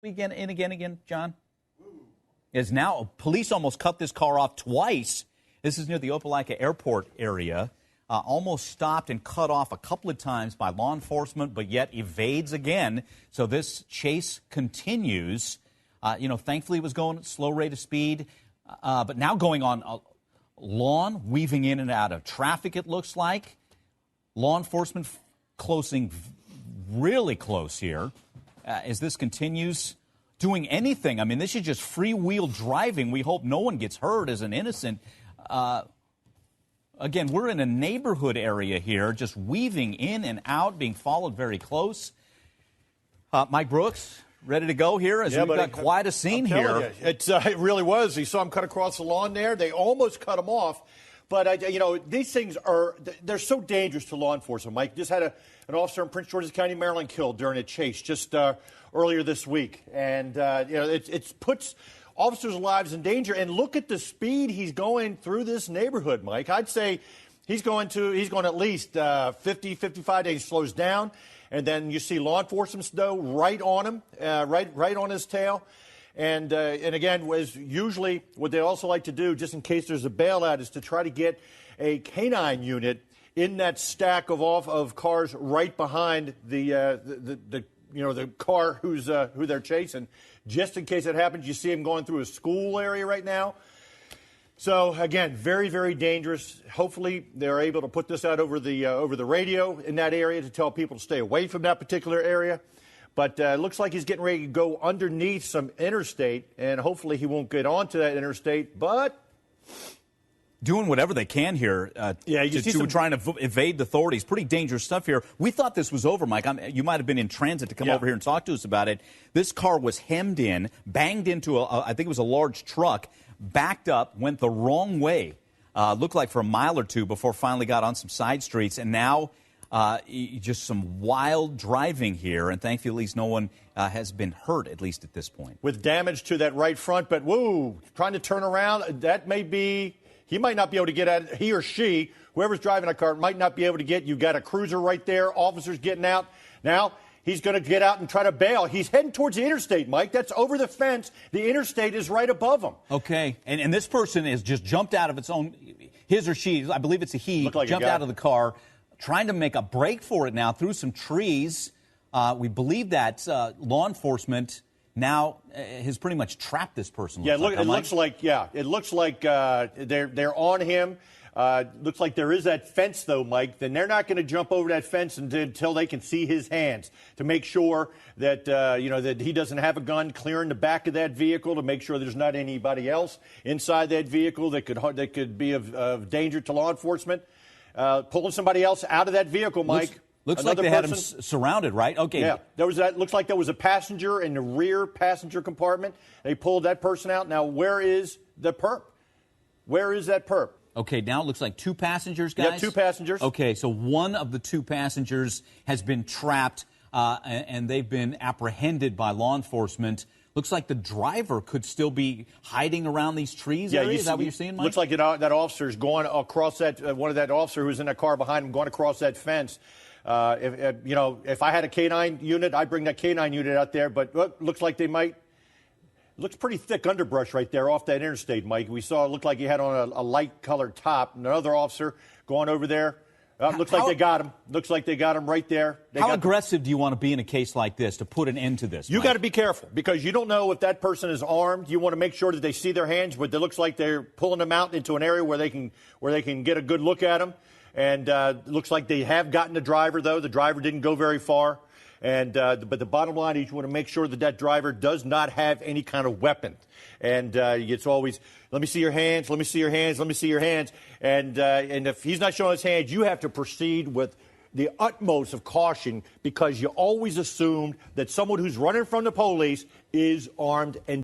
Again, John? Is now police almost cut this car off twice. This is near the Opelika Airport area. Almost stopped and cut off a couple of times by law enforcement, but yet evades again. So this chase continues. Thankfully it was going at slow rate of speed, but now going on a lawn, weaving in and out of traffic, it looks like. Law enforcement closing really close here as this continues. Doing anything. I mean, this is just free-wheel driving. We hope no one gets hurt as an innocent. Again, we're in a neighborhood area here, just weaving in and out, being followed very close. Mike Brooks, ready to go here? As we've got quite a scene here. It really was. You saw him cut across the lawn there. They almost cut him off. But, these things they're so dangerous to law enforcement, Mike. Just had an officer in Prince George's County, Maryland, killed during a chase just earlier this week. And, it puts officers' lives in danger. And look at the speed he's going through this neighborhood, Mike. I'd say he's going at least 50, 55 days. He slows down. And then you see law enforcement, though, right on him, right on his tail. And again, was usually what they also like to do, just in case there's a bailout, is to try to get a canine unit in that stack of cars right behind the car who they're chasing, just in case that happens. You see him going through a school area right now. So again, very, very dangerous. Hopefully, they're able to put this out over the radio in that area to tell people to stay away from that particular area. But it looks like he's getting ready to go underneath some interstate, and hopefully he won't get onto that interstate. But doing whatever they can here trying to evade the authorities. Pretty dangerous stuff here. We thought this was over, Mike. You might have been in transit to come over here and talk to us about it. This car was hemmed in, banged into I think it was a large truck, backed up, went the wrong way, looked like for a mile or two before finally got on some side streets, and now just some wild driving here, and thankfully at least no one has been hurt, at least at this point. With damage to that right front, but trying to turn around, that may be, he might not be able to get at, he or she, whoever's driving that car, might not be able to get. You've got a cruiser right there, officers getting out. Now he's going to get out and try to bail. He's heading towards the interstate, Mike. That's over the fence. The interstate is right above him. Okay, and this person has just jumped out of its own, his or she, I believe it's a he, jumped out of the car, trying to make a break for it now through some trees. We believe that law enforcement now has pretty much trapped this person. It looks like they're on him. Looks like there is that fence, though, Mike. Then they're not going to jump over that fence until they can see his hands to make sure that that he doesn't have a gun, clearing the back of that vehicle to make sure there's not anybody else inside that vehicle that could be of danger to law enforcement. Pulling somebody else out of that vehicle, Mike. Looks like they had him surrounded, right? Okay. Yeah, looks like there was a passenger in the rear passenger compartment. They pulled that person out. Now, where is the perp? Where is that perp? Okay, now it looks like two passengers, guys? Yeah, two passengers. Okay, so one of the two passengers has been trapped, and they've been apprehended by law enforcement. Looks like the driver could still be hiding around these trees. Yeah, is that what you're seeing, Mike? Looks like that officer's going across that. One of that officer who's in that car behind him going across that fence. If I had a canine unit, I'd bring that canine unit out there. But looks like they might. Looks pretty thick underbrush right there off that interstate, Mike. We saw it looked like he had on a light-colored top. Another officer going over there. Looks like they got him. Looks like they got him right there. How aggressive do you want to be in a case like this to put an end to this? You got to be careful because you don't know if that person is armed. You want to make sure that they see their hands, but it looks like they're pulling them out into an area where they can get a good look at them. And it looks like they have gotten the driver, though. The driver didn't go very far. But the bottom line is you want to make sure that driver does not have any kind of weapon. And it's always, let me see your hands, let me see your hands, let me see your hands. And if he's not showing his hands, you have to proceed with the utmost of caution because you always assumed that someone who's running from the police is armed and